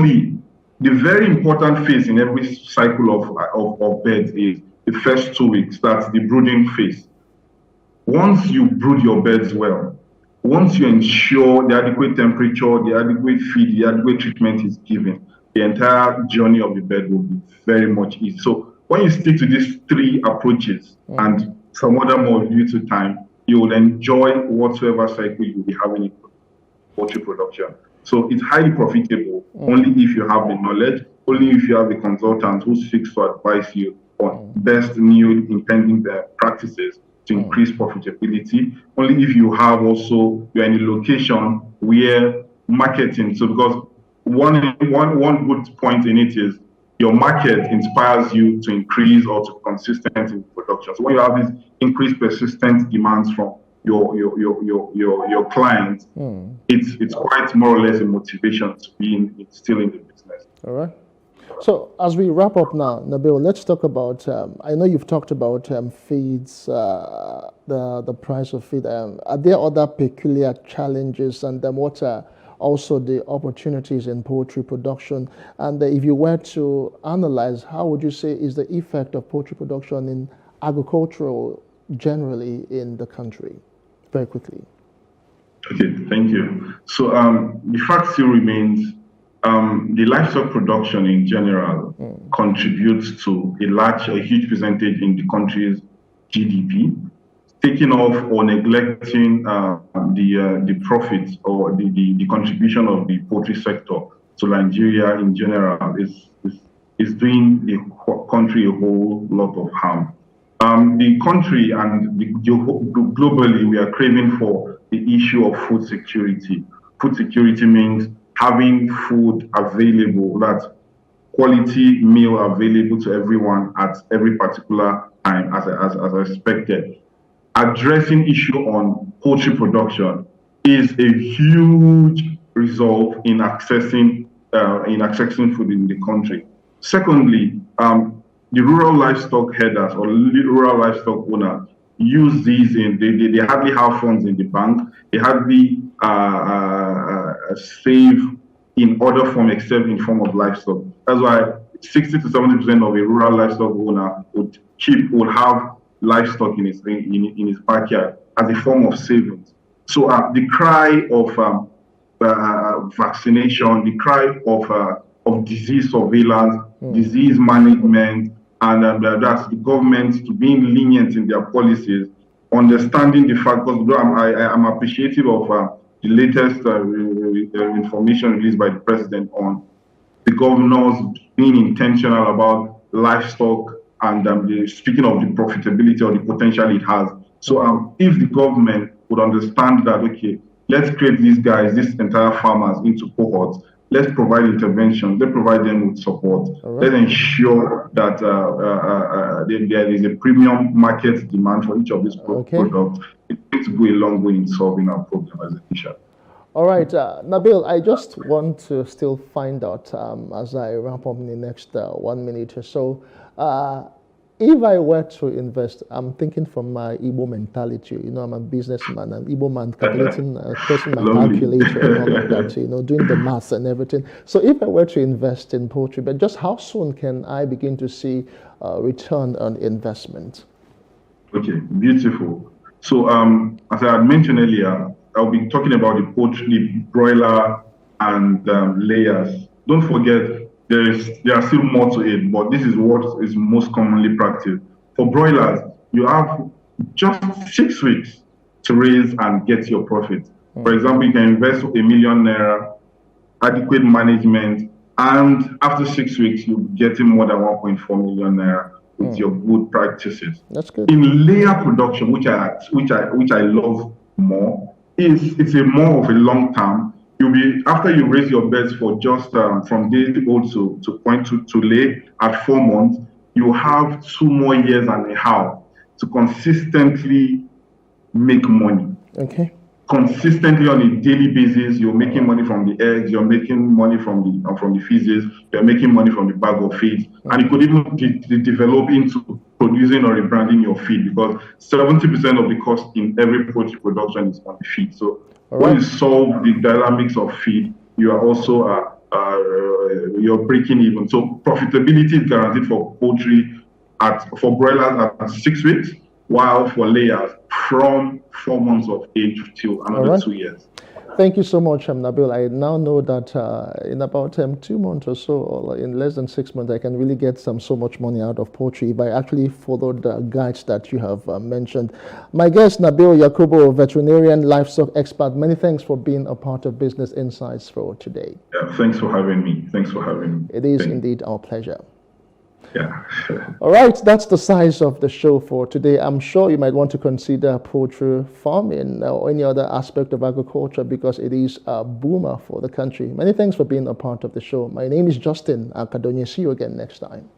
Thirdly, the very important phase in every cycle of birds is the first 2 weeks. That's the brooding phase. Once you brood your birds well, once you ensure the adequate temperature, the adequate feed, the adequate treatment is given, the entire journey of the bird will be very much easy. So when you stick to these 3 approaches and some other more due to time, you will enjoy whatsoever cycle you'll be having in poultry production. So it's highly profitable only if you have the knowledge, only if you have a consultant who seeks to advise you on best new impending practices to increase profitability, only if you have also, you're in a location where marketing, so because one good point in it is your market inspires you to increase or to consistent in production. So when you have these increased persistent demands from your clients, it's quite more or less a motivation to be still in the business. All right. So as we wrap up now, Nabil, let's talk about, I know you've talked about feeds, the price of feed. Are there other peculiar challenges, and then what are also the opportunities in poultry production? And if you were to analyze, how would you say is the effect of poultry production in agricultural generally in the country? Very quickly. Okay, thank you. So the fact still remains, the livestock production in general contributes to a huge percentage in the country's GDP. Taking off or neglecting the profits or the contribution of the poultry sector to Nigeria in general is doing the country a whole lot of harm. The country and globally, we are craving for the issue of food security. Food security means having food available, that quality meal available to everyone at every particular time as expected. Addressing issue on poultry production is a huge resolve in accessing food in the country. Secondly, the rural livestock herders or rural livestock owners use these they hardly have funds in the bank. They hardly save in other form except in form of livestock. That's why 60 to 70% of a rural livestock owner would have livestock in his backyard as a form of savings. So the cry of vaccination, the cry of disease surveillance, disease management, and that's the government to being lenient in their policies, understanding the fact, because I'm appreciative of the latest information released by the president on the governors being intentional about livestock and speaking of the profitability or the potential it has. So if the government would understand that, okay, let's create these guys, these entire farmers into cohorts, let's provide intervention, let's provide them with support, let's ensure that there is a premium market demand for each of these products. It needs to go a long way in solving our problem as a nation. All right, Nabil, I just want to still find out as I wrap up in the next 1 minute or so, if I were to invest, I'm thinking from my Igbo mentality. You know, I'm a businessman, an Igbo man, calculating, pressing my calculator and all of that, you know, doing the maths and everything. So if I were to invest in poultry, but just how soon can I begin to see return on investment? Okay, beautiful. So as I had mentioned earlier, I'll be talking about the poultry, broiler, and layers. Don't forget, there are still more to it, but this is what is most commonly practiced. For broilers, you have just 6 weeks to raise and get your profit. For example, you can invest ₦1 million, adequate management, and after 6 weeks, you'll be getting more than ₦1.4 million with your good practices. That's good. In layer production, which I love more, it's a more of a long term. You'll be, after you raise your birds for just from day old to point to lay at 4 months, you have 2 more years and a half to consistently make money. Okay. Consistently on a daily basis, you're making money from the eggs, you're making money from the feces, you're making money from the bag of feed, and you could even develop into producing or rebranding your feed, because 70% of the cost in every poultry production is on the feed. So when you solve the dynamics of feed, you are also you're breaking even. So profitability is guaranteed for poultry for broilers at 6 weeks, while for layers from 4 months of age till another 2 years. Thank you so much, Nabil. I now know that in about 2 months or so, or in less than 6 months, I can really get so much money out of poultry if I actually follow the guides that you have mentioned. My guest, Nabil Yakubu, veterinarian livestock expert. Many thanks for being a part of Business Insights for today. Yeah, thanks for having me. It is indeed our pleasure. Yeah. All right, that's the size of the show for today. I'm sure you might want to consider poultry farming or any other aspect of agriculture because it is a boomer for the country. Many thanks for being a part of the show. My name is Justin Akadonye. See you again next time.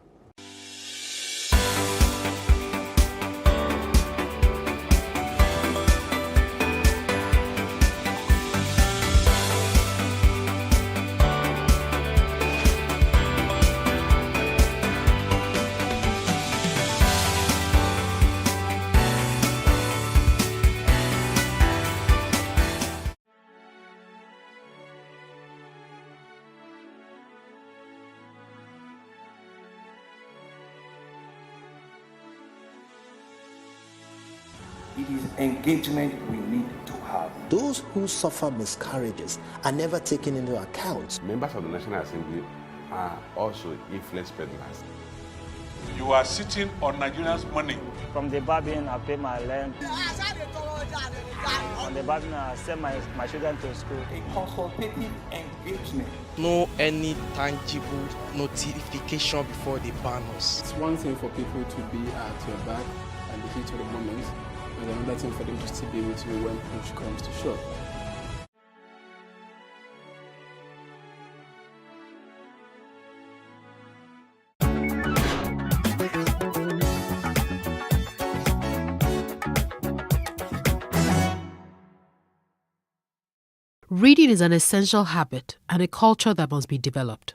It is engagement we need to have. Those who suffer miscarriages are never taken into account. Members of the National Assembly are also influence peddlers. You are sitting on Nigerians' money. From the Babin, I pay my rent. From the Babin, I send my children to school. A consultative engagement. No any tangible notification before they ban us. It's one thing for people to be at your back and the heat of the moment, and another thing for them to still be with you when push comes to shove. Reading is an essential habit and a culture that must be developed.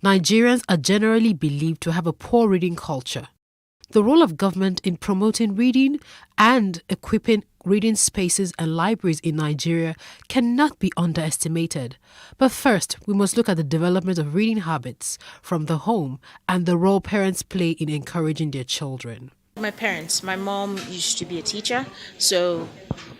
Nigerians are generally believed to have a poor reading culture. The role of government in promoting reading and equipping reading spaces and libraries in Nigeria cannot be underestimated. But first, we must look at the development of reading habits from the home and the role parents play in encouraging their children. My parents, my mom used to be a teacher, so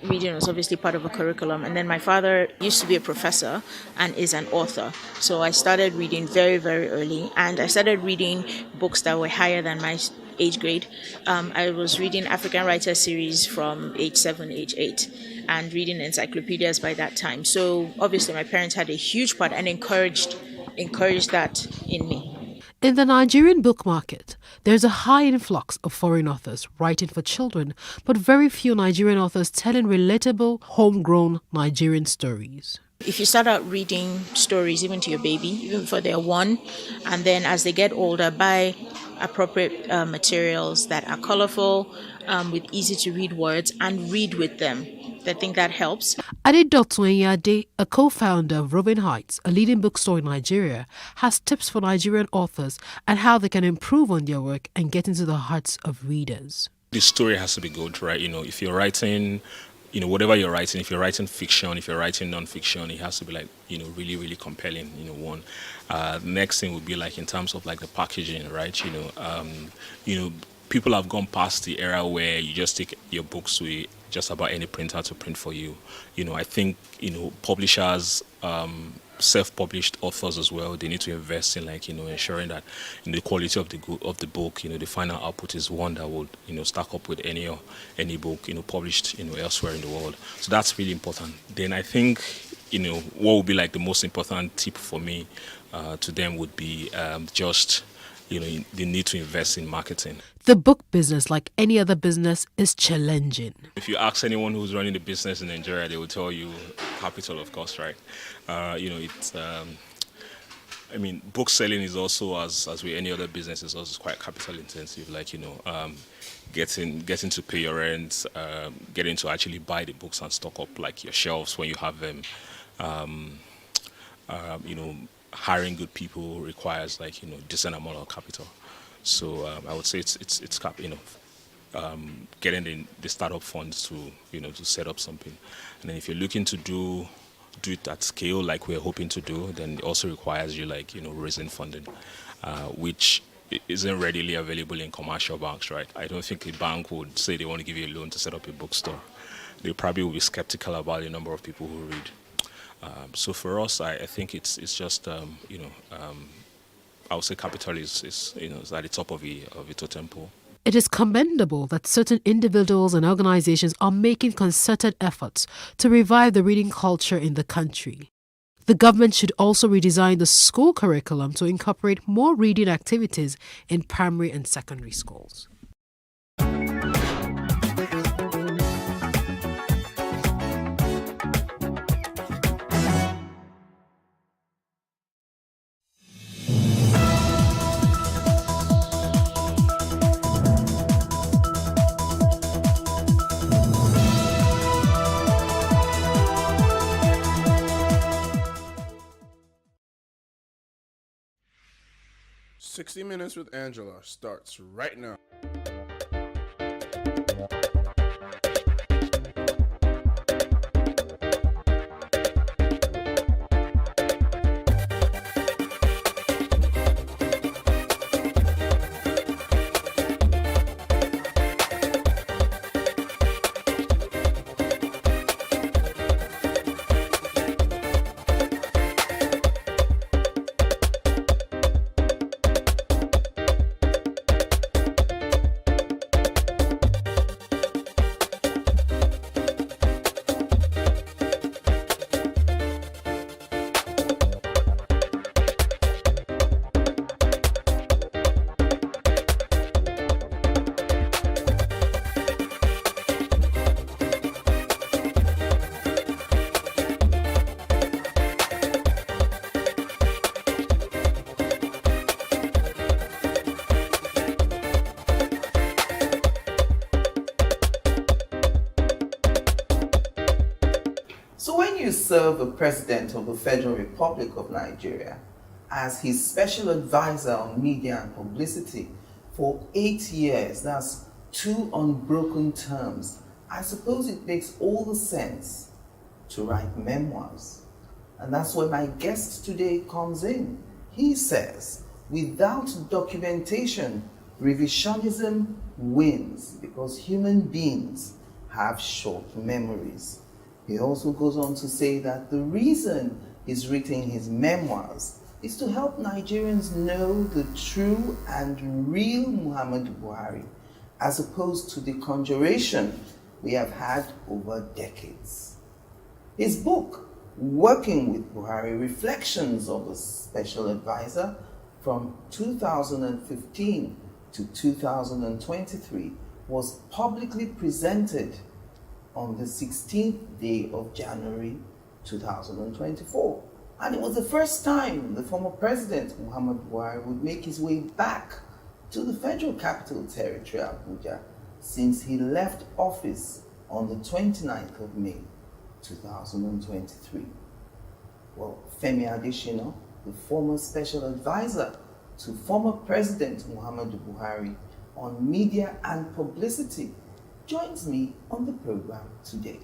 reading was obviously part of a curriculum. And then my father used to be a professor and is an author. So I started reading very, very early, and I started reading books that were higher than my age grade. I was reading African Writer series from age 7, age 8, and reading encyclopedias by that time. So obviously my parents had a huge part and encouraged that in me. In the Nigerian book market, there's a high influx of foreign authors writing for children, but very few Nigerian authors telling relatable, homegrown Nigerian stories. If you start out reading stories even to your baby, even before they're 1, and then as they get older, buy appropriate materials that are colorful, with easy to read words, and read with them. I think that helps. Adedotun Enyade, a co-founder of Robin Heights, a leading bookstore in Nigeria, has tips for Nigerian authors and how they can improve on their work and get into the hearts of readers. The story has to be good, right? If you're writing, whatever you're writing, if you're writing fiction, if you're writing non-fiction, it has to be really, really compelling, one. Next thing would be in terms of the packaging, right? People have gone past the era where you just take your books to just about any printer to print for you. I think, publishers, self-published authors as well, they need to invest in ensuring that the quality of the book, the final output is one that would, stack up with any book, published, elsewhere in the world. So that's really important. Then I think, what would be the most important tip for me to them would be just they need to invest in marketing. The book business, like any other business, is challenging. If you ask anyone who's running the business in Nigeria, they will tell you capital, of course, right? Book selling is also, as with any other business, is also quite capital intensive. Getting to pay your rent, getting to actually buy the books and stock up your shelves when you have them. Hiring good people requires decent amount of capital. So I would say it's getting the startup funds to to set up something. And then if you're looking to do do it at scale like we're hoping to do, then it also requires you raising funding, which isn't readily available in commercial banks, right? I don't think a bank would say they want to give you a loan to set up a bookstore. They probably will be skeptical about the number of people who read. So for us, I think it's just I would say capital is at the top of a totem pole. It is commendable that certain individuals and organizations are making concerted efforts to revive the reading culture in the country. The government should also redesign the school curriculum to incorporate more reading activities in primary and secondary schools. "60 Minutes with Angela" starts right now. So when you serve the President of the Federal Republic of Nigeria as his special advisor on media and publicity for 8 years, that's 2 unbroken terms, I suppose it makes all the sense to write memoirs. And that's where my guest today comes in. He says, without documentation, revisionism wins because human beings have short memories. He also goes on to say that the reason he's written his memoirs is to help Nigerians know the true and real Muhammadu Buhari, as opposed to the conjuration we have had over decades. His book, Working with Buhari, Reflections of a Special Advisor from 2015 to 2023, was publicly presented on the 16th day of January 2024. And it was the first time the former president, Muhammadu Buhari, would make his way back to the Federal Capital Territory, Abuja, since he left office on the 29th of May 2023. Well, Femi Adesina, the former special advisor to former President Muhammadu Buhari on media and publicity, joins me on the program today.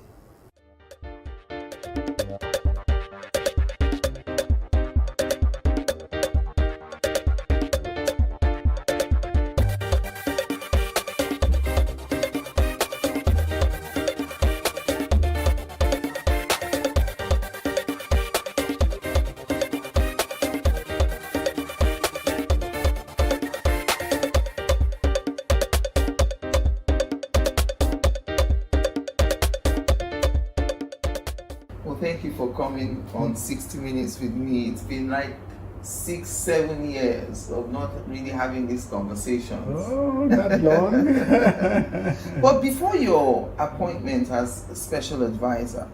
Thank you for coming on 60 Minutes with me. It's been like 6-7 years of not really having these conversations. Oh, that long? But before your appointment as a special advisor,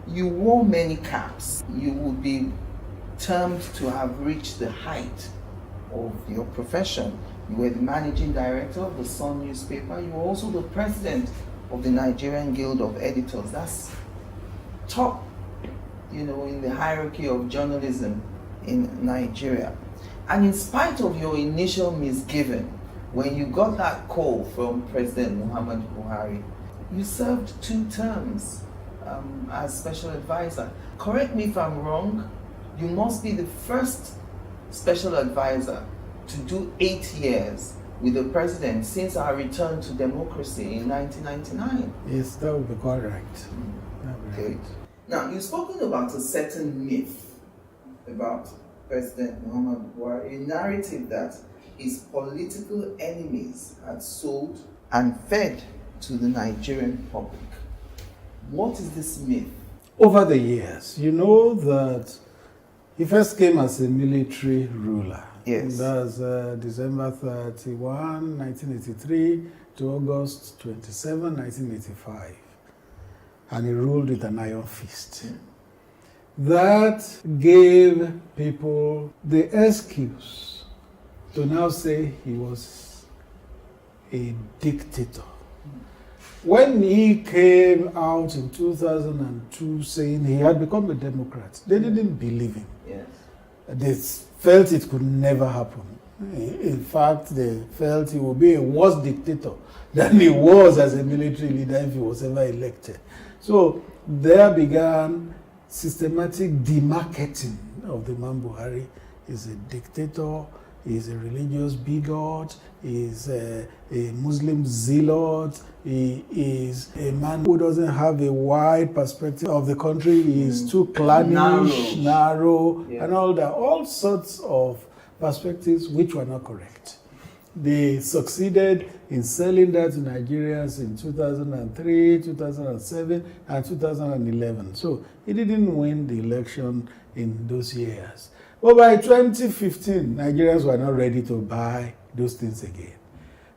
you wore many caps. You would be termed to have reached the height of your profession. You were the managing director of the Sun newspaper. You were also the president of the Nigerian Guild of Editors. That's top, in the hierarchy of journalism in Nigeria. And in spite of your initial misgiving, when you got that call from President Muhammadu Buhari, you served 2 terms as special advisor. Correct me if I'm wrong, you must be the first special advisor to do 8 years with the president since our return to democracy in 1999. Yes, that would be correct. Okay. Now, you've spoken about a certain myth about President Muhammadu Buhari, a narrative that his political enemies had sold and fed to the Nigerian public. What is this myth? Over the years, you know that he first came as a military ruler. Yes. That's December 31, 1983 to August 27, 1985. And he ruled with an iron fist. That gave people the excuse to now say he was a dictator. When he came out in 2002 saying he had become a Democrat, they didn't believe him. Yes. They felt it could never happen. In fact, they felt he would be a worse dictator than he was as a military leader if he was ever elected. So there began systematic demarketing of the man Buhari. He's a dictator, he's a religious bigot, he's a Muslim zealot, he is a man who doesn't have a wide perspective of the country, he is too clannish, narrow, Yeah. and all that. All sorts of perspectives which were not correct. They succeeded in selling that to Nigerians in 2003, 2007, and 2011. So he didn't win the election in those years. But by 2015, Nigerians were not ready to buy those things again.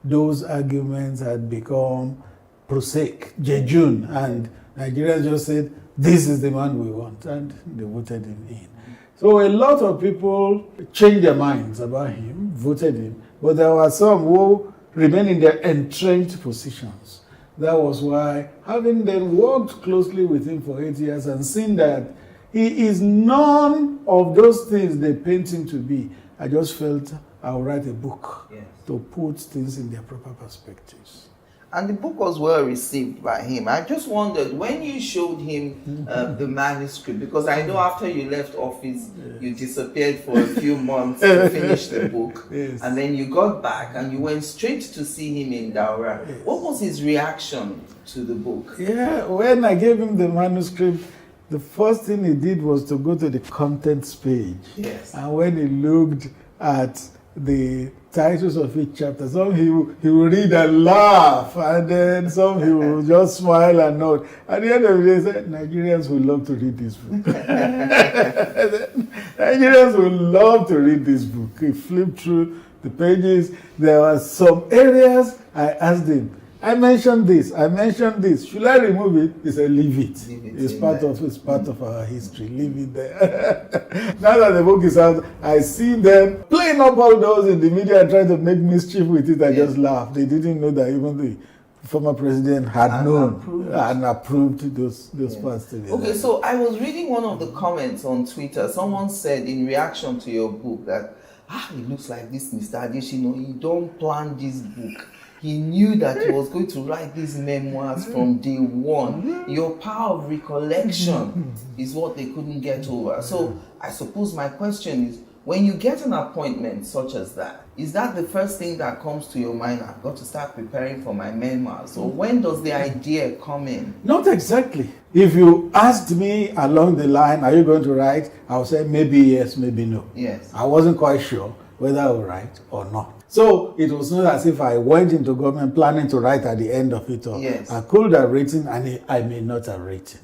Those arguments had become prosaic, jejune, and Nigerians just said, this is the man we want, and they voted him in. So a lot of people changed their minds about him, voted him, but there were some who remained in their entrenched positions. That was why, having then worked closely with him for 8 years and seen that he is none of those things they paint him to be, I just felt I would write a book to put things in their proper perspectives. And the book was well received by him. I just wondered, when you showed him the manuscript, because I know after you left office, you disappeared for a few months to finish the book. Yes. And then you got back and you went straight to see him in Daura. Yes. What was his reaction to the book? Yeah, when I gave him the manuscript, the first thing he did was to go to the contents page. Yes. And when he looked at the titles of each chapter, some he will read and laugh, and then some he will just smile and nod. At the end of the day, he said, Nigerians will love to read this book. Nigerians will love to read this book. He flipped through the pages. There were some areas I asked him, I mentioned this. Should I remove it? He said, leave it. It's part of our history. Leave it there. Now that the book is out, I see them playing up all those in the media and trying to make mischief with it. I just laughed. They didn't know that even the former president had known and approved those parts to be Okay, so I was reading one of the comments on Twitter. Someone said in reaction to your book that, it looks like this Mr. Adesina, he don't plan this book. He knew that he was going to write these memoirs from day one. Your power of recollection is what they couldn't get over. So I suppose my question is, when you get an appointment such as that, is that the first thing that comes to your mind? I've got to start preparing for my memoirs. Or when does the idea come in? Not exactly. If you asked me along the line, are you going to write? I would say maybe yes, maybe no. Yes. I wasn't quite sure whether I would write or not. So it was not as if I went into government planning to write at the end of it all. Yes. I could have written and I may not have written.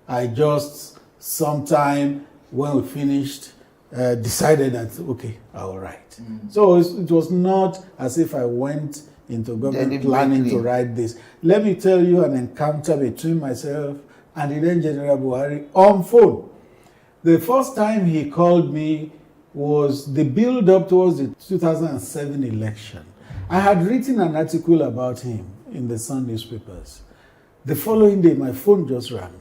I just, sometime when we finished, decided that, okay, I will write. So it was not as if I went into government planning to write this. Let me tell you an encounter between myself and the then General Buhari on phone. The first time he called me was the build-up towards the 2007 election. I had written an article about him in the Sun newspapers. The following day, my phone just rang.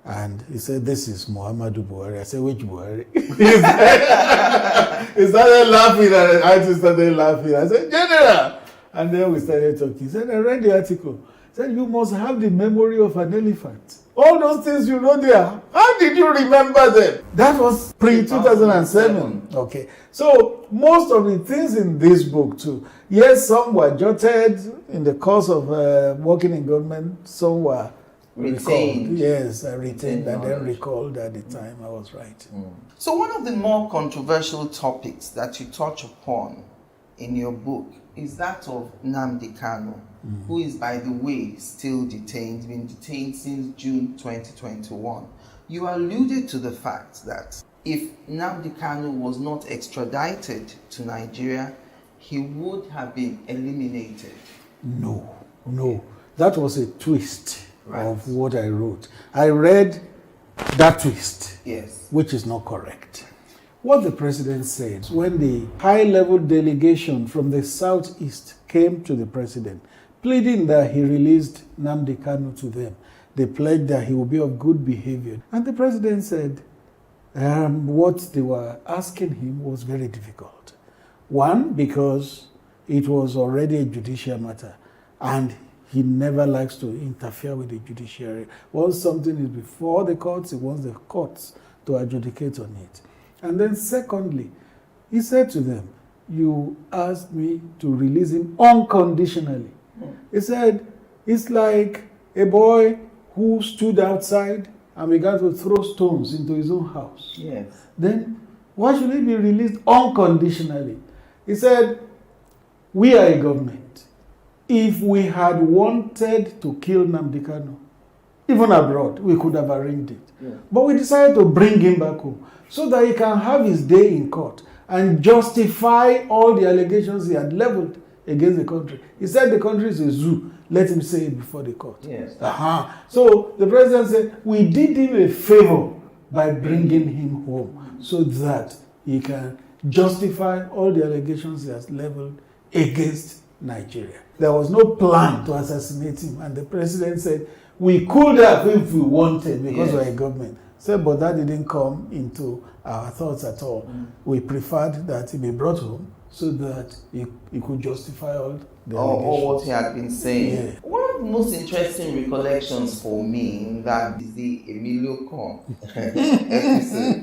And he said, this is Muhammadu Buhari. I said, which Buhari? He started laughing, and I just started laughing. I said, General! And then we started talking. He said, I read the article. He said, you must have the memory of an elephant. All those things you wrote there, how did you remember them? That was pre-2007. Okay. So most of the things in this book too, yes, some were jotted in the course of working in government, some were retained. Recalled. Yes, I retained and then recalled at the time I was writing. So one of the more controversial topics that you touch upon in your book is that of Nnamdi Kanu, who is, by the way, still detained, been detained since June 2021. You alluded to the fact that if Nnamdi Kanu was not extradited to Nigeria, he would have been eliminated. No. That was a twist of what I wrote. I read that twist, yes, which is not correct. What the president said when the high-level delegation from the southeast came to the president, pleading that he released Nnamdi Kanu to them, they pledged that he would be of good behavior. And the president said what they were asking him was very difficult. One, because it was already a judicial matter, and he never likes to interfere with the judiciary. Once something is before the courts, he wants the courts to adjudicate on it. And then secondly, he said to them, you asked me to release him unconditionally. He said, it's like a boy who stood outside and began to throw stones into his own house. Yes. Then why should he be released unconditionally? He said, we are a government. If we had wanted to kill Nnamdi Kanu, even abroad, we could have arranged it. Yeah. But we decided to bring him back home so that he can have his day in court and justify all the allegations he had leveled against the country. He said the country is a zoo. Let him say it before the court. Yes. So the president said, we did him a favor by bringing him home so that he can justify all the allegations he has leveled against Nigeria. There was no plan to assassinate him, and the president said, we could have if we wanted because we're a government. Said, but that didn't come into our thoughts at all. We preferred that he be brought home so that he could justify all the allegations. What he had been saying. Yeah. One of the most interesting recollections for me in that is the Emilio Con episode.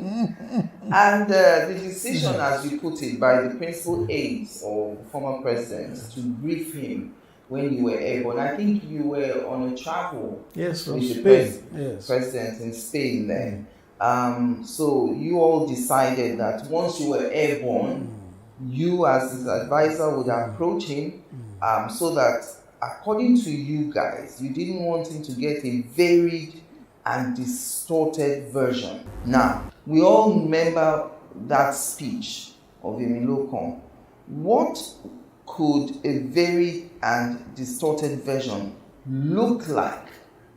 And the decision, as you put it, by the principal aides of former presidents to brief him when you were airborne. I think you were on a travel with the president in Spain then. So you all decided that once you were airborne, you as his advisor would approach him so that, according to you guys, you didn't want him to get a varied and distorted version. Now, we all remember that speech of Emilio Con. What could a varied and distorted version look like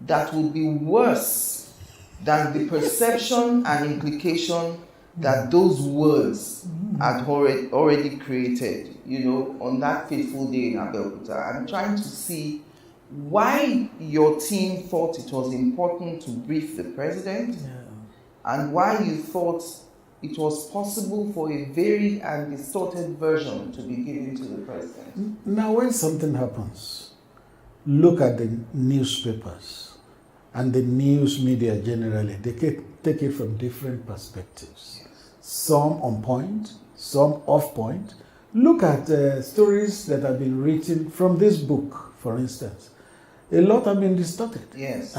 that would be worse than the perception and implication that those words had already created, on that fateful day in Abeokuta? I'm trying to see why your team thought it was important to brief the president and why you thought it was possible for a varied and distorted version to be given to the president. Now, when something happens, look at the newspapers and the news media generally. They take it from different perspectives. Some on point, some off point. Look at stories that have been written from this book, for instance. A lot have been distorted. Yes.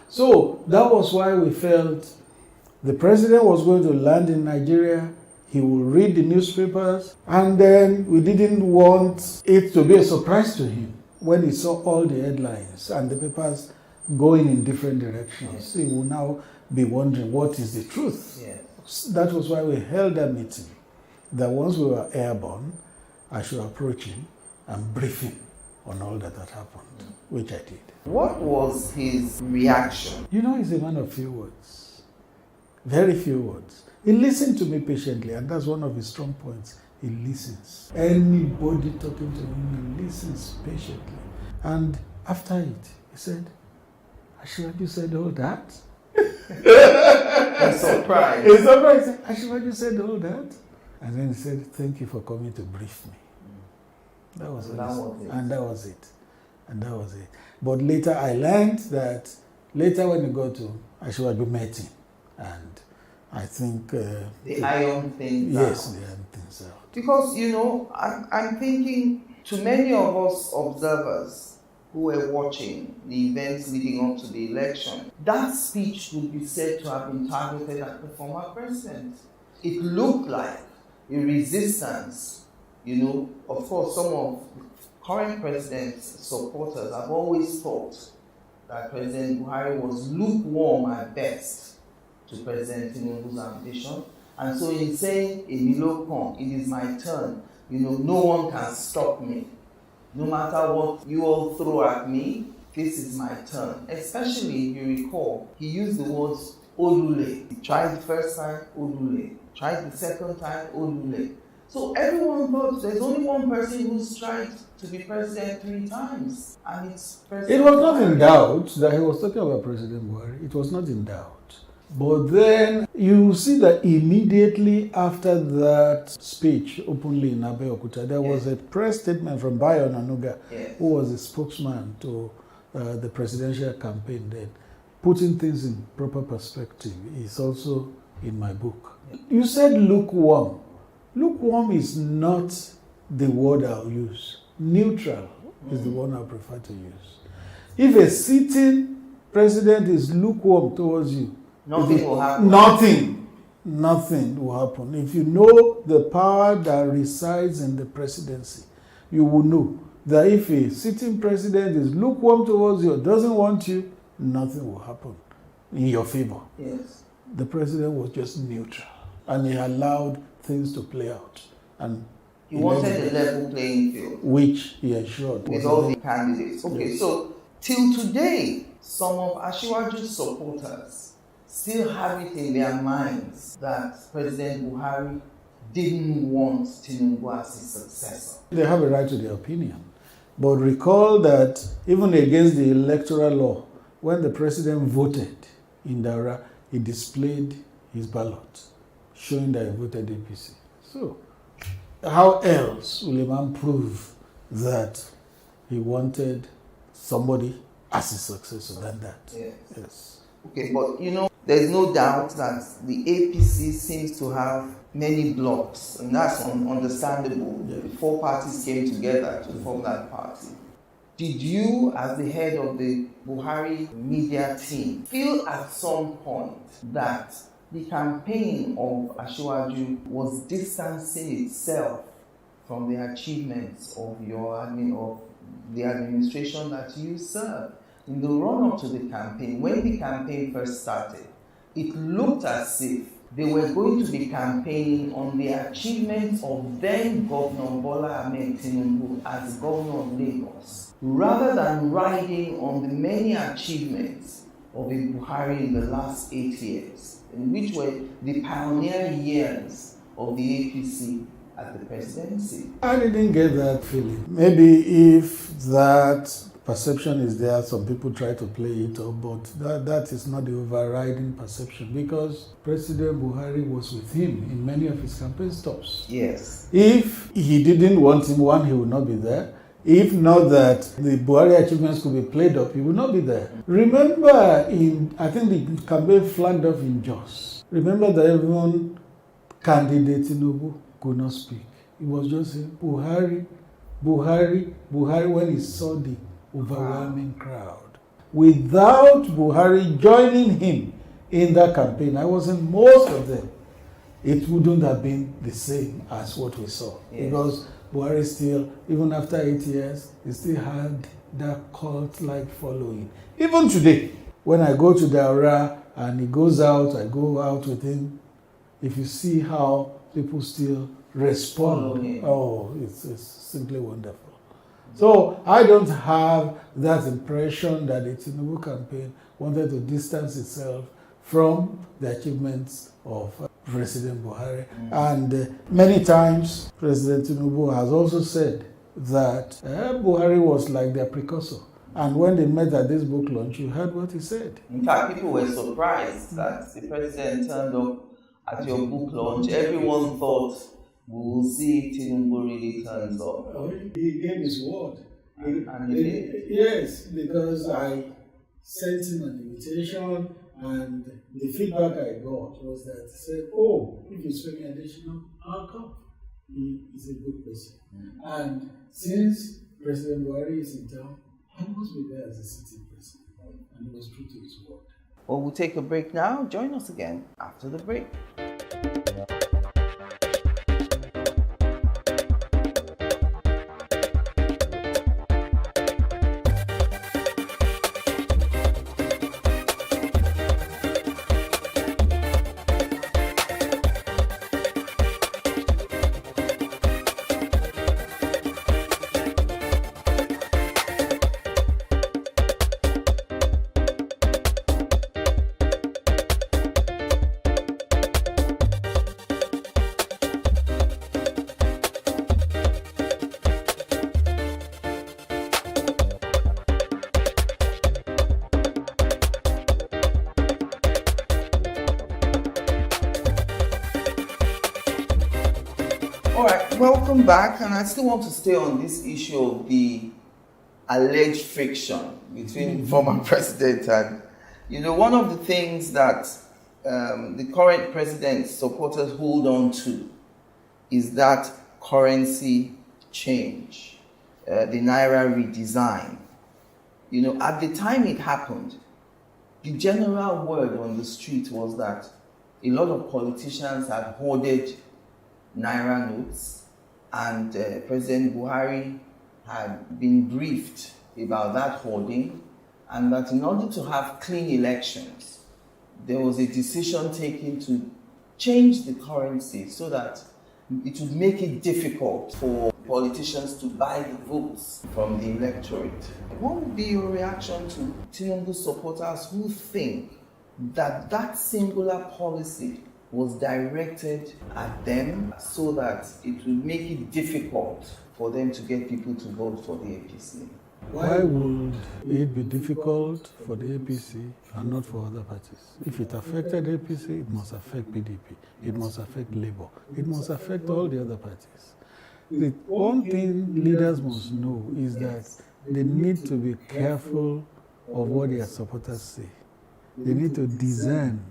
So that was why we felt the president was going to land in Nigeria. He will read the newspapers, and then we didn't want it to be a surprise to him when he saw all the headlines and the papers going in different directions. Yes. He will now be wondering what is the truth. Yes. That was why we held that meeting, that once we were airborne, I should approach him and brief him on all that had happened, which I did. What was his reaction? He's a man of few words. Very few words. He listened to me patiently, and that's one of his strong points. He listens. Anybody talking to him, he listens patiently. And after it, he said, Asiwaju said all that? I'm surprised. He's surprised. He said, Asiwaju said all that? And then he said, thank you for coming to brief me. That was it. And that was it. But later I learned that Later, when he got to Asiwaju, met him, and I think the iron things yes, out. the iron things out. Because I'm thinking to many of us observers who were watching the events leading up to the election, that speech would be said to have been targeted at the former president. It looked like a resistance. Of course, some of the current president's supporters have always thought that President Buhari was lukewarm at best to President Tinubu's ambition. And so in saying, Emilio, it is my turn, no one can stop me. No matter what you all throw at me, this is my turn. Especially if you recall, he used the words Olule. He tried the first time, Olule. Tried the second time, Olule. So everyone thought there's only one person who's tried to be president 3 times, and it's President It was not Buhari. in doubt that he was talking about President Buhari. It was not in doubt. But then you see that immediately after that speech openly in Abeokuta, there was a press statement from Bayo Onanuga, who was the spokesman to the presidential campaign then, putting things in proper perspective. Is also in my book. You said lukewarm. Lukewarm is not the word I'll use. Neutral is the one I prefer to use. If a sitting president is lukewarm towards you, Nothing will happen. Nothing will happen. If you know the power that resides in the presidency, you will know that if a sitting president is lukewarm towards you or doesn't want you, nothing will happen in your favor. Yes. The president was just neutral, and he allowed things to play out. And He wanted a level playing field, which he ensured with all the candidates. Okay, so till today, some of Asiwaju's supporters still have it in their minds that President Buhari didn't want Tinubu as his successor. They have a right to their opinion. But recall that even against the electoral law, when the president voted in Daura, he displayed his ballot, showing that he voted APC. So, how else will a man prove that he wanted somebody as his successor than that? Yes. Okay, but there's no doubt that the APC seems to have many blocks, and that's understandable. The 4 parties came together to form that party. Did you, as the head of the Buhari media team, feel at some point that the campaign of Asiwaju was distancing itself from the achievements of the administration that you served? In the run-up to the campaign, when the campaign first started, it looked as if they were going to be campaigning on the achievements of then Governor Bola Ahmed Tinubu as Governor of Lagos, rather than riding on the many achievements of a Buhari in the last 8 years, which were the pioneer years of the APC at the presidency. I didn't get that feeling. Maybe if that perception is there, some people try to play it up, but that is not the overriding perception, because President Buhari was with him in many of his campaign stops. Yes. If he didn't want him, one, he would not be there. If not that the Buhari achievements could be played up, he would not be there. Remember, I think the campaign flagged off in Jos. Remember that everyone, candidate Tinubu, could not speak. It was just saying, Buhari, Buhari, Buhari, when he saw the overwhelming crowd. Without Buhari joining him in that campaign, I was in most of them, it wouldn't have been the same as what we saw. Yes. Because Buhari still, even after 8 years, he still had that cult-like following. Even today, when I go to Daura and he goes out, I go out with him, if you see how people still respond, it's simply wonderful. So I don't have that impression that the Tinubu campaign wanted to distance itself from the achievements of President Buhari. And many times, President Tinubu has also said that Buhari was like their precursor. And when they met at this book launch, you heard what he said. In fact, people were surprised that the president turned up at your book launch. Everyone thought, we will see if Tinubu really turns up. He gave his word. And he did. Yes, because I sent him an invitation, and the feedback I got was that he said, oh, if you swing additional, I'll come. He is a good person. And since President Buhari is in town, I must be there as a sitting president. And he was true to his word. Well, we'll take a break now. Join us again after the break. All right, welcome back, and I still want to stay on this issue of the alleged friction between former president and, one of the things that the current president's supporters hold on to is that currency change, the Naira redesign. At the time it happened, the general word on the street was that a lot of politicians had hoarded Naira notes, and President Buhari had been briefed about that hoarding, and that in order to have clean elections, there was a decision taken to change the currency so that it would make it difficult for politicians to buy the votes from the electorate. What would be your reaction to Tinubu supporters who think that that singular policy was directed at them so that it would make it difficult for them to get people to vote for the APC? Why would it be difficult for the APC and not for other parties? If it affected APC, it must affect PDP, it must affect Labour, it must affect all the other parties. The one thing leaders must know is that they need to be careful of what their supporters say. They need to discern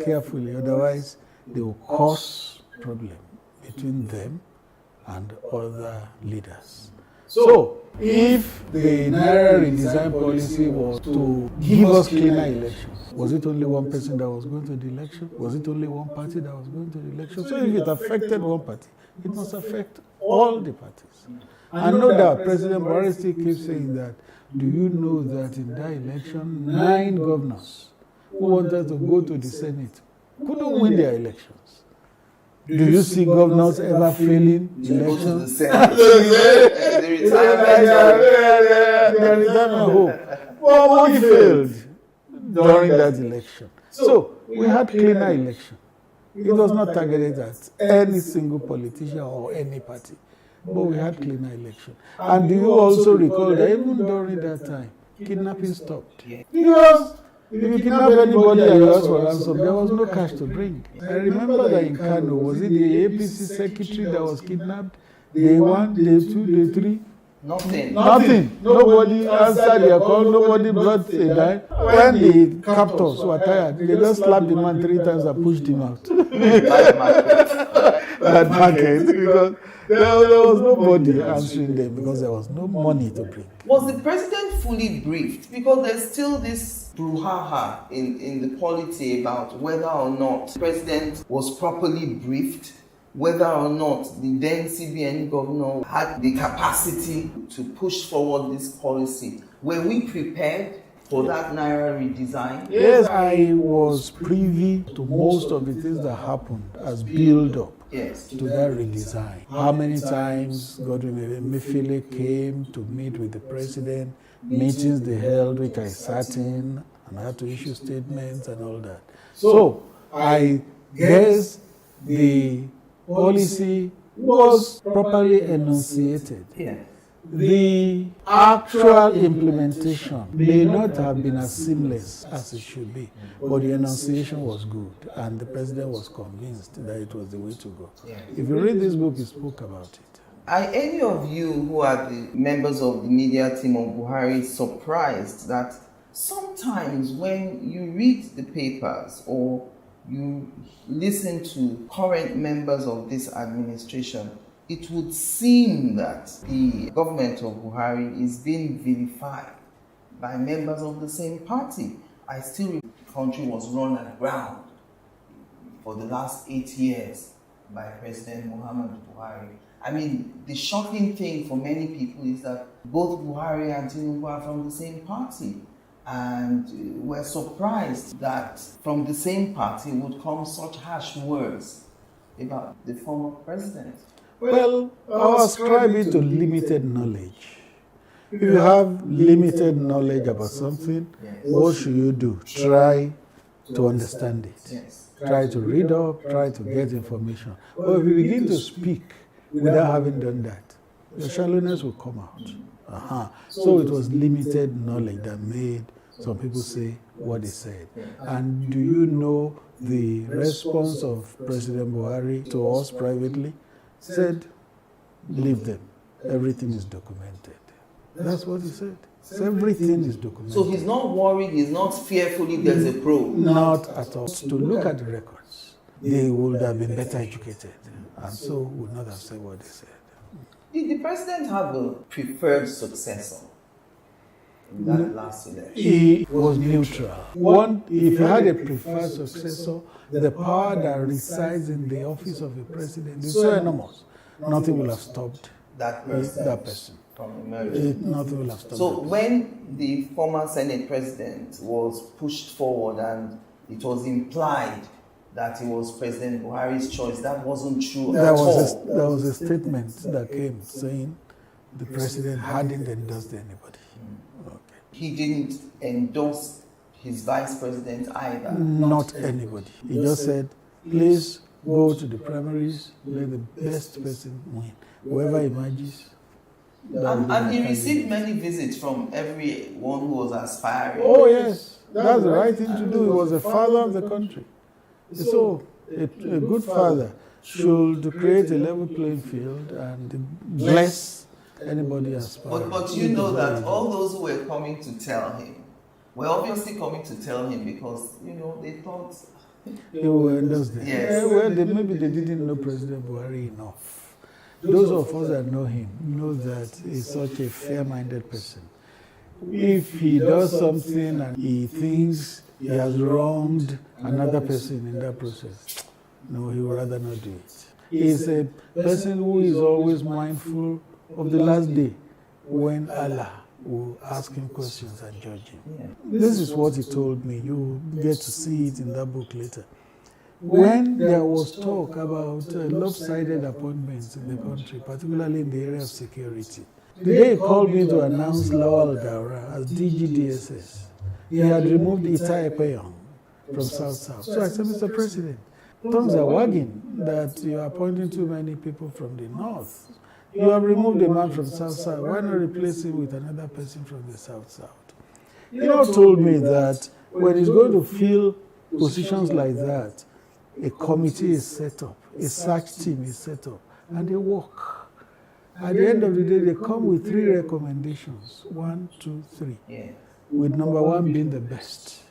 carefully, otherwise they will cause problem between them and other leaders. So, if the Naira redesign policy was to give us cleaner elections, was it only one person that was going to the election? Was it only one party that was going to the election? So if it affected one party, it must affect all the parties. And no doubt, President Buhari still keeps saying that, do you know that in that election, 9 governors who wanted to go to the Senate couldn't win their elections? Do you see governors ever failing elections? They are retirement home. Well, we failed during that election. So we had cleaner election. It was not targeted at any single politician or any party, but we had cleaner election. And do you also recall that even during that time, kidnapping stopped? Because if you kidnap anybody and you ask for ransom, there was no cash to bring. I remember that in Kano, was it the APC secretary that was kidnapped? Day 1, day 2, day 3? Nothing. Nobody answered their call, nobody brought a dime. When the captors were tired, they just slapped the man 3 times and pushed him out. That market, because there was nobody answering them because there was no money to bring. Was the president fully briefed? Because there's still this brouhaha in the polity about whether or not the president was properly briefed, whether or not the then CBN governor had the capacity to push forward this policy. Were we prepared for that Naira redesign? Yes, I was privy to most of the things that happened as build-up to that redesign. How many times Godwin Emefiele came to meet with the president, meetings they held, which I sat in, and I had to issue statements and all that. So I guess the policy was properly enunciated. The actual implementation may not have been as seamless as it should be, but the enunciation was good, and the president was convinced that it was the way to go. If you read this book, he spoke about it. Are any of you who are the members of the media team of Buhari surprised that sometimes when you read the papers or you listen to current members of this administration, it would seem that the government of Buhari is being vilified by members of the same party. I still remember the country was run aground for the last 8 years by President Muhammadu Buhari. I mean, the shocking thing for many people is that both Buhari and Tinubu are from the same party. And we're surprised that from the same party would come such harsh words about the former president. Well, I ascribe it to limited knowledge. If you have limited knowledge about something, what should you do? Try to understand it. Try to read up, try to get information. But if you begin to speak without having done that, your shallowness will come out. So it was limited knowledge that made some people say what they said. And do you know the response of President Buhari to us privately? Said, leave them. Everything is documented. That's what he said. So everything is documented. So he's not worried, he's not fearful if there's a probe? Not at all. To look at the records, they would have been better educated and so would not have said what they said. Did the president have a preferred successor in that last election? He was neutral. One, if you had a preferred successor, the power that resides in the office of a president is so enormous, nothing will have stopped that person. From emerging. Nothing will have stopped. So when the former Senate president was pushed forward and it was implied that it was President Buhari's choice, that wasn't true at all. There was a statement that came saying the president hadn't endorsed anybody. He didn't endorse his vice president either? Not anybody. He just said, please go to the primaries, let the best person win. Whoever emerges. And he received many visits from everyone who was aspiring. Oh yes, that's the right thing to do. He was a father of the country. So a good father should create a level playing field and bless anybody aspiring. But you know that all those who were coming to tell him were obviously coming to tell him because, they thought... They were endorsed. Yes. Well, maybe they didn't know President Buhari enough. Those of us that know him know that he's such a fair-minded person. If he does something and he thinks he has wronged another person in that process, no, he would rather not do it. He's a person who is always mindful of the last day when Allah will ask him questions and judge him. Yeah. This is what he told me. You get to see it in that book later. When there was talk about lopsided appointments in the country, particularly in the area of security, the day he called me to announce Lawal Daura as DGDSS, he had removed Itai Epeyong from South-South. So I said, Mr. President, tongues are wagging that you are appointing too many people from the North. You have removed a man from South-South. Why not replace him with another person from the South-South? He now told me that when he's going to fill positions like that, a committee is set up, a search team is set up, and they work. At the end of the day, they come with 3 recommendations. 1, 2, 3. Yeah. With number 1 being the best,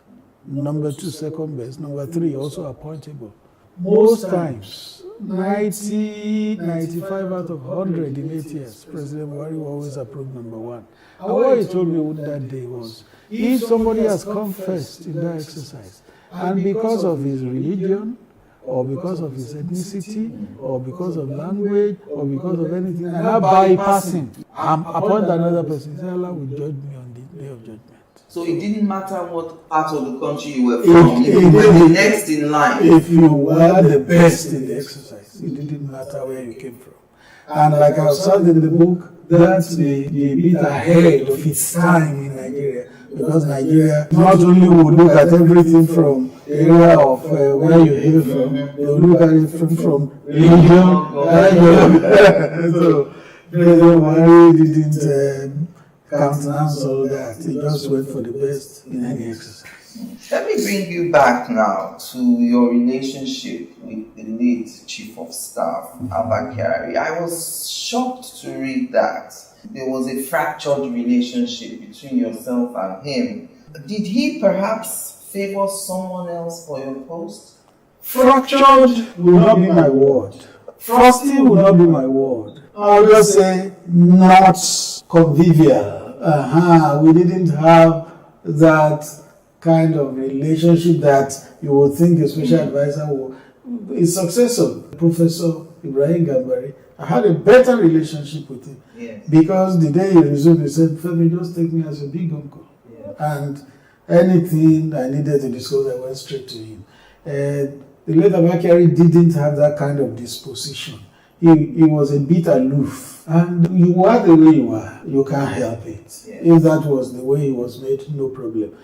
number 2 second best, number 3 also appointable. Most times, 90, 95 out of 100 in 8 years, President Buhari will always approve number 1. And what he told me that day was, if somebody has come first in that exercise, and because of his religion, or because of his ethnicity, or because of language, or because of anything, and I bypass him, appoint another person, Allah will judge me on the day of judgment. So it didn't matter what part of the country you were from, you were the next in line. If you were the best in the exercise, it didn't matter where you came from. And like I said in the book, that's a bit ahead of its time in Nigeria. Because Nigeria not only would look at everything from the area of where you hail from, they will look at it from religion. So President Buhari didn't countenance all that. He just went for the best in any exercise. Let me bring you back now to your relationship with the late Chief of Staff, Abba Kyari. I was shocked to read that there was a fractured relationship between yourself and him. Did he perhaps favor someone else for your post? Fractured will not be my word. Frosty will not be my word. I'll just say not convivial. We didn't have that kind of relationship that you would think a special advisor will. His successor, Professor Ibrahim Gambari, I had a better relationship with him. Yes. Because the day he resumed, he said, Femi, just take me as a big uncle. Yeah. And anything I needed to discuss, I went straight to him. The late Abakari didn't have that kind of disposition. He was a bit aloof. And you are the way you are. You can't help it. Yeah. If that was the way he was made, no problem.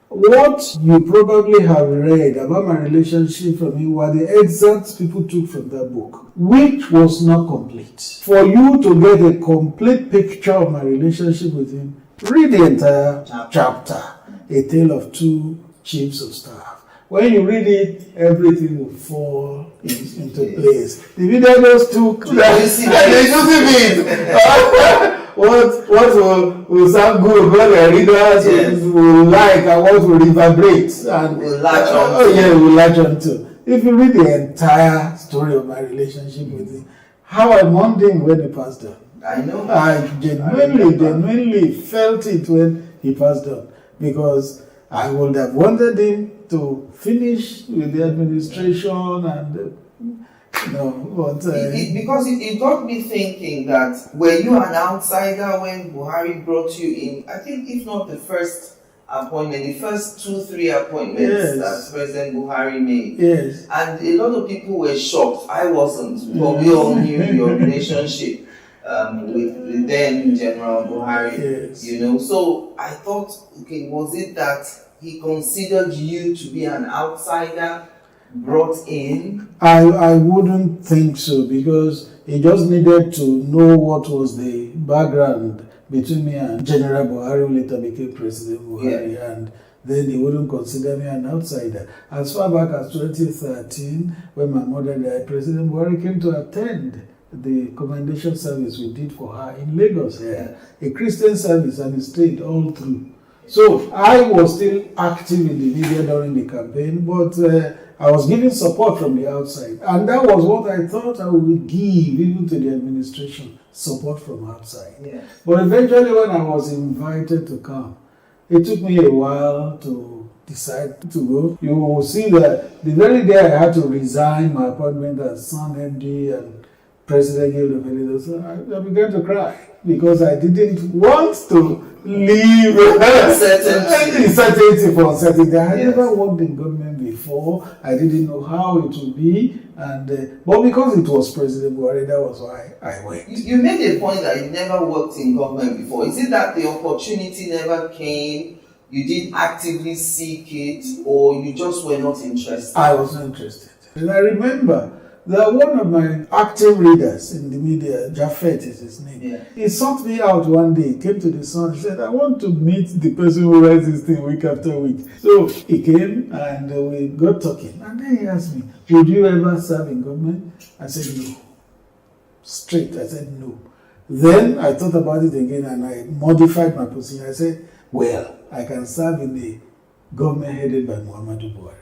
What you probably have read about my relationship from him were the excerpts people took from that book, which was not complete. For you to get a complete picture of my relationship with him, read the entire chapter, A Tale of Two Chiefs of Staff. When you read it, everything will fall into place. The video just took what will sound good, what the readers will like, and what will reverberate and will latch on. Will latch on to. If you read the entire story of my relationship with him, how I mourned him when he passed on. I know. I genuinely felt it when he passed on, because I would have wanted him to finish with the administration and because it got me thinking that were you an outsider when Buhari brought you in? I think if not the first appointment, the first 2-3 appointments that President Buhari made. Yes. And a lot of people were shocked. I wasn't. But we all knew your relationship with the then General Buhari. Yes. So I thought, okay, was it that he considered you to be an outsider brought in? I wouldn't think so, because he just needed to know what was the background between me and General Buhari, who later became President Buhari, and then he wouldn't consider me an outsider. As far back as 2013, when my mother died, President Buhari came to attend the commendation service we did for her in Lagos here, a Christian service, and he stayed all through. So I was still active in the media during the campaign, but I was giving support from the outside. And that was what I thought I would give even to the administration, support from outside. Yeah. But eventually when I was invited to come, it took me a while to decide to go. You will see that the very day I had to resign my appointment as Son MD and President Guild of Editors, I began to cry, because I didn't want to leave uncertainty for uncertainty. I had never worked in government before. I didn't know how it would be, and but because it was President Buhari, that was why I went. You made a point that you never worked in government before. Is it that the opportunity never came? You didn't actively seek it, or you just were not interested? I was not interested. And I remember that one of my active readers in the media, Jafet is his name, he sought me out one day, came to the Sun, and said, I want to meet the person who writes this thing week after week. So he came and we got talking. And then he asked me, would you ever serve in government? I said, no. Straight, I said, no. Then I thought about it again and I modified my position. I said, well, I can serve in the government headed by Muhammadu Buhari.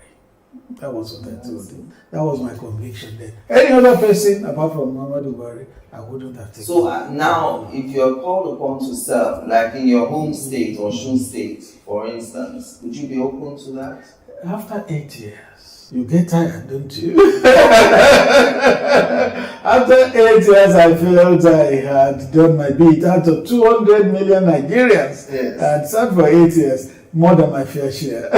That was what I told him. That was my conviction then. Any other person apart from Muhammadu Buhari, I wouldn't have taken. So now, if you're called upon to serve, like in your home state or Osun State, for instance, would you be open to that? After 8 years, you get tired, don't you? After 8 years, I felt I had done my bit. Out of 200 million Nigerians, I had served for 8 years, more than my fair share.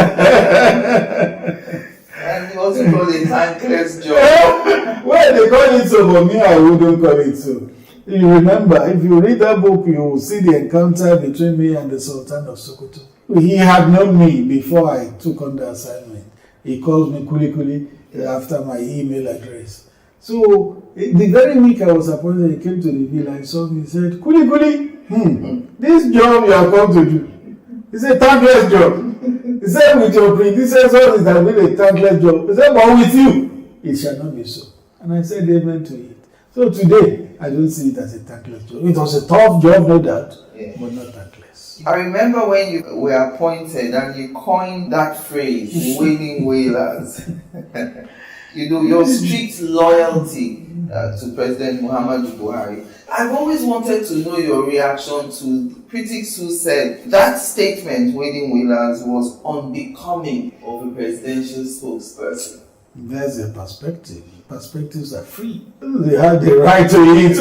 And you also call it a thankless job. Well, they call it so, but me, I wouldn't call it so. You remember, if you read that book, you will see the encounter between me and the Sultan of Sokoto. He had known me before I took on the assignment. He called me Kuli Kuli after my email address. So, the very week I was appointed, he came to the villa, he saw me, he said, Kuli Kuli, this job you have come to do, it's a thankless job. He said, with your predecessors, it has been a thankless job. He said, but with you, it shall not be so. And I said amen to it. So today, I don't see it as a thankless job. It was a tough job, no doubt, but not thankless. I remember when you were appointed and you coined that phrase, wailing wailers. You know, your strict loyalty to President Muhammadu Buhari. I've always wanted to know your reaction to critics who said that statement, wailing wailers, was unbecoming of a presidential spokesperson. There's a perspective. Perspectives are free. They have the right to it.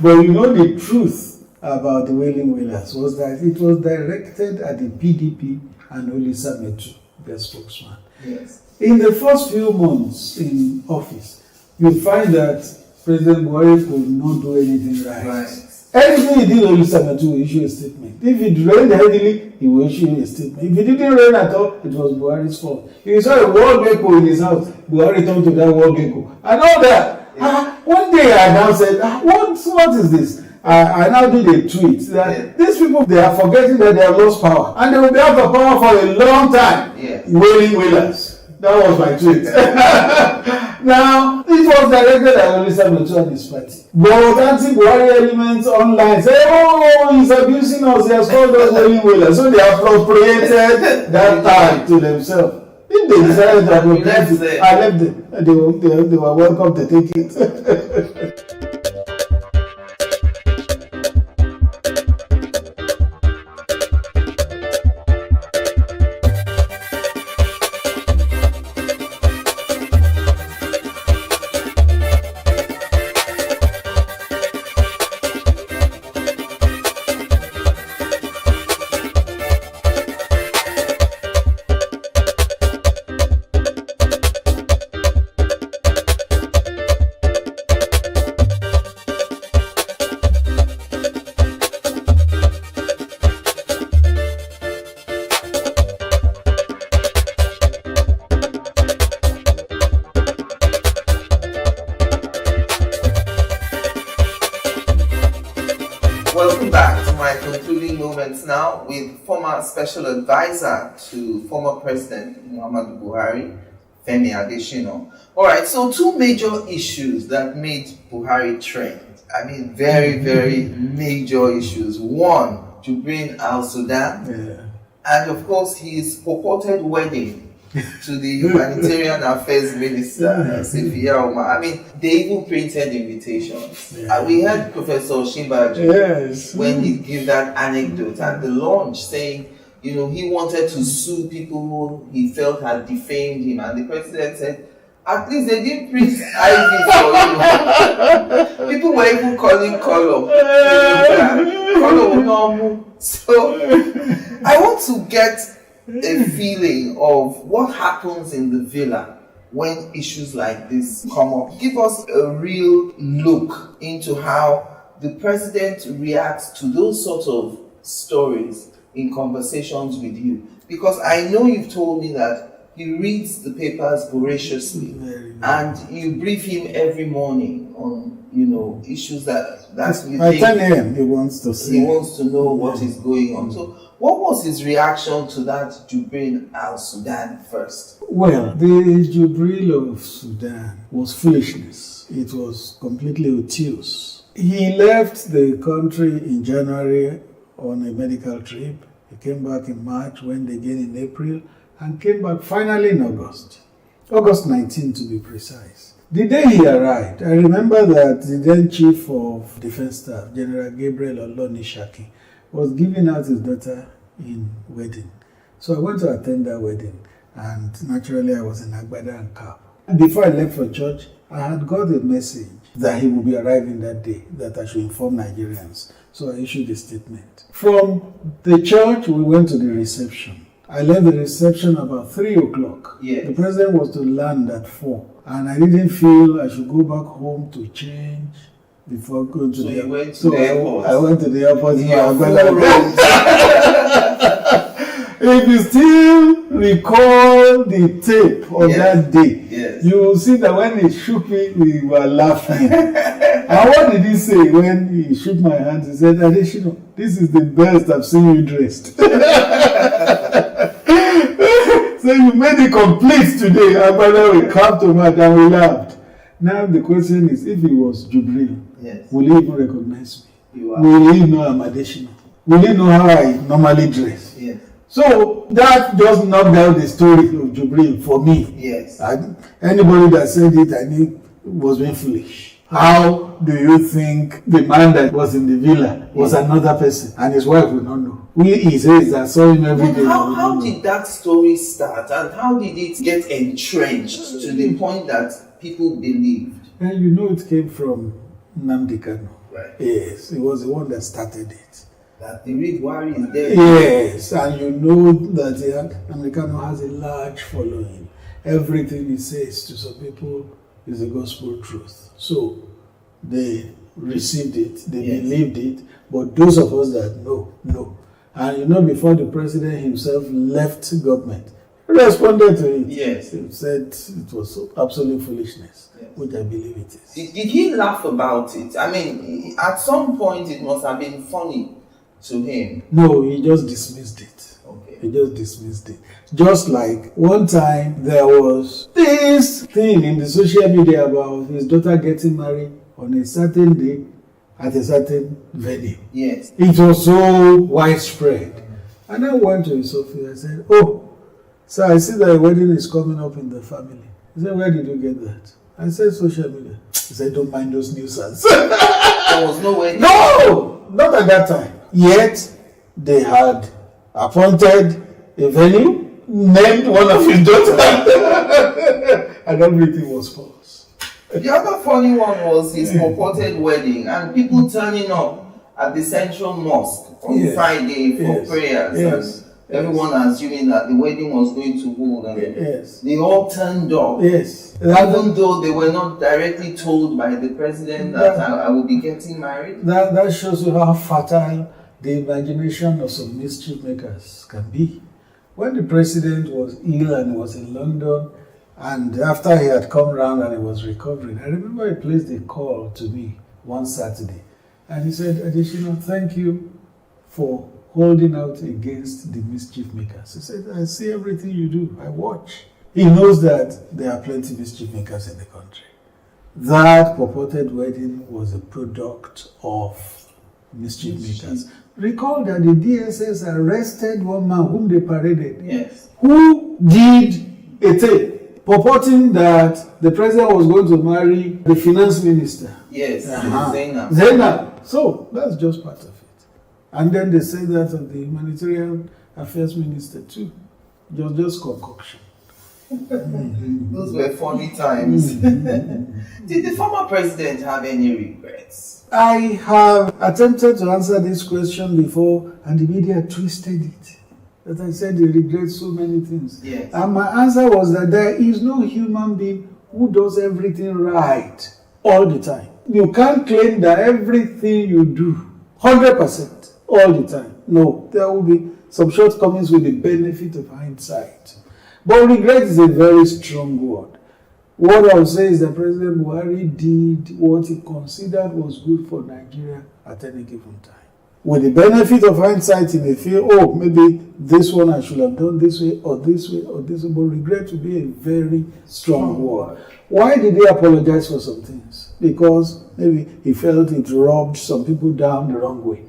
But you know, the truth about the wailing wailers was that it was directed at the PDP and Olisa Metu, their spokesman. Yes. In the first few months in office, you'll find that President Buhari could not do anything right. Anything he did, Olisa Metu will issue a statement. If it rained heavily, he will issue a statement. If it didn't rain at all, it was Buhari's fault. If he saw a wall gecko in his house, Buhari turned to that wall gecko. And all that. Yeah. One day I now said, what is this? I now did a tweet that these people, they are forgetting that they have lost power. And they will be out of power for a long time. Yes. Wailing wailers. That was my tweet. Now, it was directed at Olisa Metu and his party. But anti-Buhari elements online say, oh, he's abusing us, he has called us wailing wailers. So they appropriated that tag to themselves. If they decided to appropriate it, I left them. They were welcome to take it. Welcome back to my concluding moments now with former special advisor to former President Muhammadu Buhari, Femi Adesina. Alright, so two major issues that made Buhari trend. I mean, very, very major issues. One, Jubril Al-Sudan, and of course his purported wedding to the Humanitarian Affairs Minister, Sefia Omar. I mean, they even printed invitations. We heard Professor Shimbaji when he gave that anecdote at the launch saying, you know, he wanted to sue people who he felt had defamed him. And the president said, at least they didn't print Ivy for you. People were even calling Kolo. So I want to get a feeling of what happens in the villa when issues like this come up. Give us a real look into how the president reacts to those sort of stories in conversations with you. Because I know you've told me that he reads the papers voraciously and you brief him every morning on, you know, issues that you think. I tell him he wants to see. He wants to know what is going on. So what was his reaction to that Jubril Al-Sudan first? Well, the Jubril of Sudan was foolishness. It was completely obtuse. He left the country in January on a medical trip. He came back in March, went again in April, and came back finally in August. August 19 to be precise. The day he arrived, I remember that the then Chief of Defense Staff, General Gabriel Olonishaki, was giving out his daughter in wedding. So I went to attend that wedding, and naturally I was in Agbada and cap. Before I left for church, I had got a message that he would be arriving that day, that I should inform Nigerians. So I issued a statement. From the church, we went to the reception. I left the reception about 3 o'clock. Yes. The president was to land at 4, and I didn't feel I should go back home to change before going to the airport. I went to the airport. If you still recall the tape of that day, you will see that when he shook me, we were laughing. And what did he say when he shook my hand? He said, Adesina, this is the best I've seen you dressed. So you made it complete today. And by the way, we clapped to him and we laughed. Now the question is, if he was Jubril, will he even recognize me? Will he know I'm Adesina? Will you know how I normally dress? Yes. So that just knocked out the story of Jubril for me. Yes. Anybody that said it, I knew was being foolish. How do you think the man that was in the villa was another person and his wife would not know? He says I saw him every day. How did that story start, and how did it get entrenched to the point that people believed? And you know it came from Nnamdi Kanu. Right. Yes, he was the one that started it. That the Reed Buhari is there. Yes, and you know that Nnamdi Kanu has a large following. Everything he says to some people is the gospel truth. So they received it, they believed it, but those of us that know. And you know, before the president himself left government, he responded to it. Yes. He said it was absolute foolishness, which I believe it is. Did he laugh about it? I mean, at some point it must have been funny to him. No, he just dismissed it. Okay. He just dismissed it. Just like one time there was this thing in the social media about his daughter getting married on a certain day at a certain venue. Yes. It was so widespread. And I went to his office. I said, "Oh, so I see that a wedding is coming up in the family." He said, "Where did you get that?" I said, "Social media." He said, "Don't mind those nuisance." There was no wedding? No, not at that time. Yet, they had appointed a venue, named one of his daughters, and everything was false. The other funny one was his purported wedding and people turning up at the Central Mosque on Friday for prayers. Yes. And everyone assuming that the wedding was going to hold. And they all turned up. Yes. Even though they were not directly told by the president that I will be getting married. That shows you how fertile the imagination of some mischief makers can be. When the president was ill and he was in London, and after he had come round and he was recovering, I remember he placed a call to me one Saturday. And he said, "Additional, thank you for holding out against the mischief makers." He said, "I see everything you do. I watch." He knows that there are plenty of mischief makers in the country. That purported wedding was a product of mischief makers. Recall that the DSS arrested one man whom they paraded, who did a tape purporting that the president was going to marry the finance minister. Yes, Zainab. So that's just part of it. And then they say that of the humanitarian affairs minister too. Just concoction. Those were funny times. Did the former president have any regrets? I have attempted to answer this question before, and the media twisted it. That I said he regrets so many things. Yes. And my answer was that there is no human being who does everything right all the time. You can't claim that everything you do 100% all the time. No, there will be some shortcomings with the benefit of hindsight. But regret is a very strong word. What I would say is that President Buhari did what he considered was good for Nigeria at any given time. With the benefit of hindsight, he may feel, oh, maybe this one I should have done this way or this way or this way. But regret would be a very strong word. Why did he apologize for some things? Because maybe he felt it rubbed some people down the wrong way.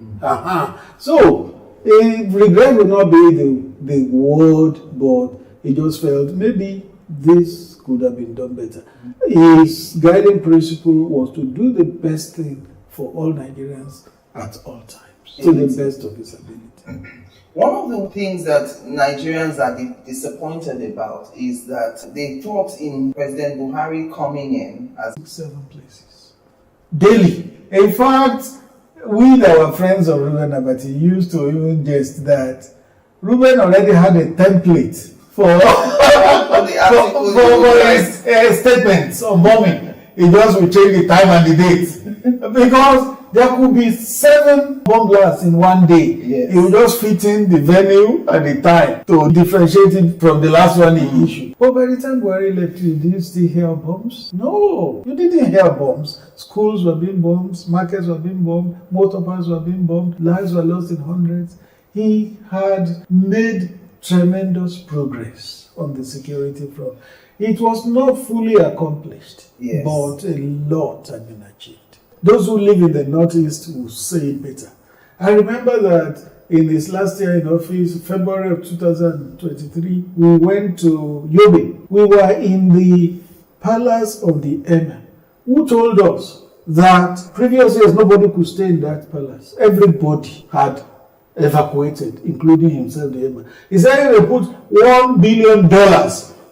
So, regret would not be the word, but he just felt maybe this could have been done better. His guiding principle was to do the best thing for all Nigerians at all times, to the best of his ability. One of the things that Nigerians are disappointed about is that they thought in President Buhari coming in as 7 places daily. In fact, we, our friends of Reuben Abati, used to even jest that Reuben already had a template for his statements on bombing. He just will change the time and the date. Because there could be 7 bomb blasts in one day. Yes. He will just fit in the venue and the time to differentiate it from the last one he issued. But by the time Buhari left, did you still hear bombs? No, you didn't hear bombs. Schools were being bombed, markets were being bombed, motor parks were being bombed, lives were lost in hundreds. He had made tremendous progress on the security front. It was not fully accomplished, but a lot had been achieved. Those who live in the Northeast will say it better. I remember that in his last year in office, February of 2023, we went to Yobe. We were in the palace of the Emir, who told us that previous years nobody could stay in that palace. Everybody had evacuated, including himself, the Emir. He said they put $1 billion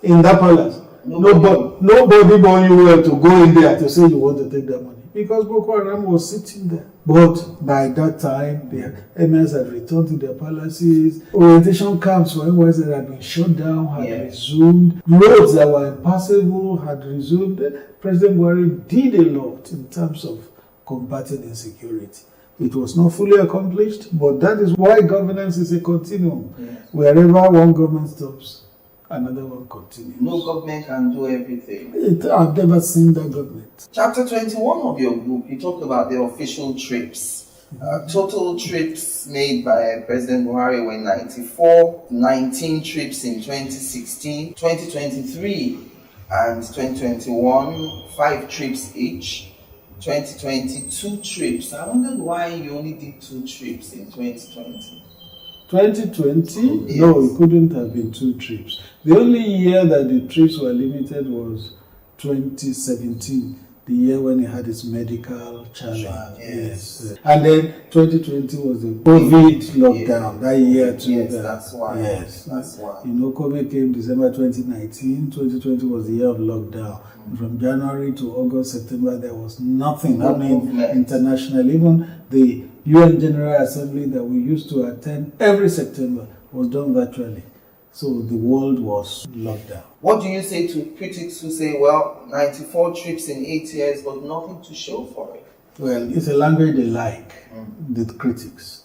in that palace. Nobody but you were to go in there to say you want to take that money, because Boko Haram was sitting there. But by that time, the emirs had returned to their palaces. Orientation camps for NYSC that had been shut down had resumed. Roads that were impassable had resumed. President Buhari did a lot in terms of combating insecurity. It was not fully accomplished, but that is why governance is a continuum. Wherever one government stops, another one continues. No government can do everything. I've never seen that government. Chapter 21 of your book, you talk about the official trips. Total trips made by President Buhari were 94, 19 trips in 2016, 2023 and 2021, 5 trips each. 2020, 2 trips. I wondered why you only did 2 trips in 2020. 2020? Yes. No, it couldn't have been 2 trips. The only year that the trips were limited was 2017, the year when he had his medical challenge. Yes. And then 2020 was the COVID lockdown, that year too. Yes, that's why. Yes. That's why. You know, COVID came December 2019, 2020 was the year of lockdown. From January to August, September, there was nothing happening internationally. Even the UN General Assembly that we used to attend every September was done virtually. So the world was locked down. What do you say to critics who say, well, 94 trips in 8 years, but nothing to show for it? Well, it's a language they like, the critics.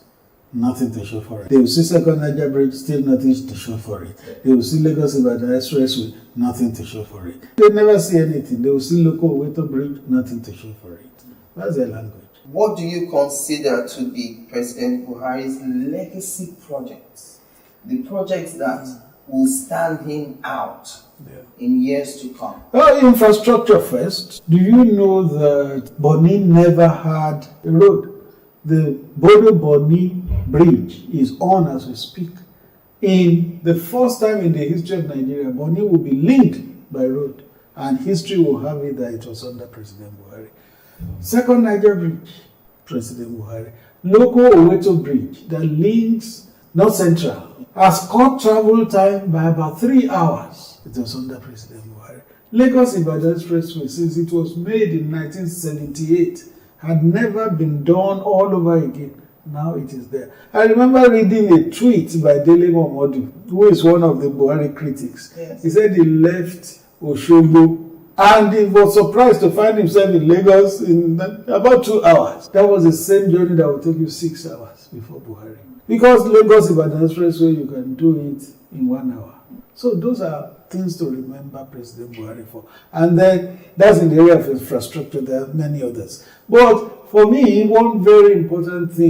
Nothing to show for it. They will see Second Niger Bridge, still nothing to show for it. They will see Lagos-Ibadan Expressway, nothing to show for it. They never see anything. They will see local Oweto Bridge, nothing to show for it. That's their language. What do you consider to be President Buhari's legacy projects? The projects that will stand him out in years to come? Infrastructure first. Do you know that Bonny never had a road? The Bodo-Bonny Bridge is on as we speak. In the first time in the history of Nigeria, Bonny will be linked by road, and history will have it that it was under President Buhari. Second Niger Bridge, President Buhari. Local Oweto Bridge that links North Central has cut travel time by about 3 hours. It was under President Buhari. Lagos-Ibadan Expressway, since it was made in 1978, had never been done all over again. Now it is there. I remember reading a tweet by Dele Momodu, who is one of the Buhari critics. Yes. He said he left Oshogbo and he was surprised to find himself in Lagos in about 2 hours. That was the same journey that would take you 6 hours before Buhari. Because Lagos-Ibadan Expressway, you can do it in 1 hour. So those are things to remember President Buhari for. And then that's in the area of infrastructure. There are many others. But for me, one very important thing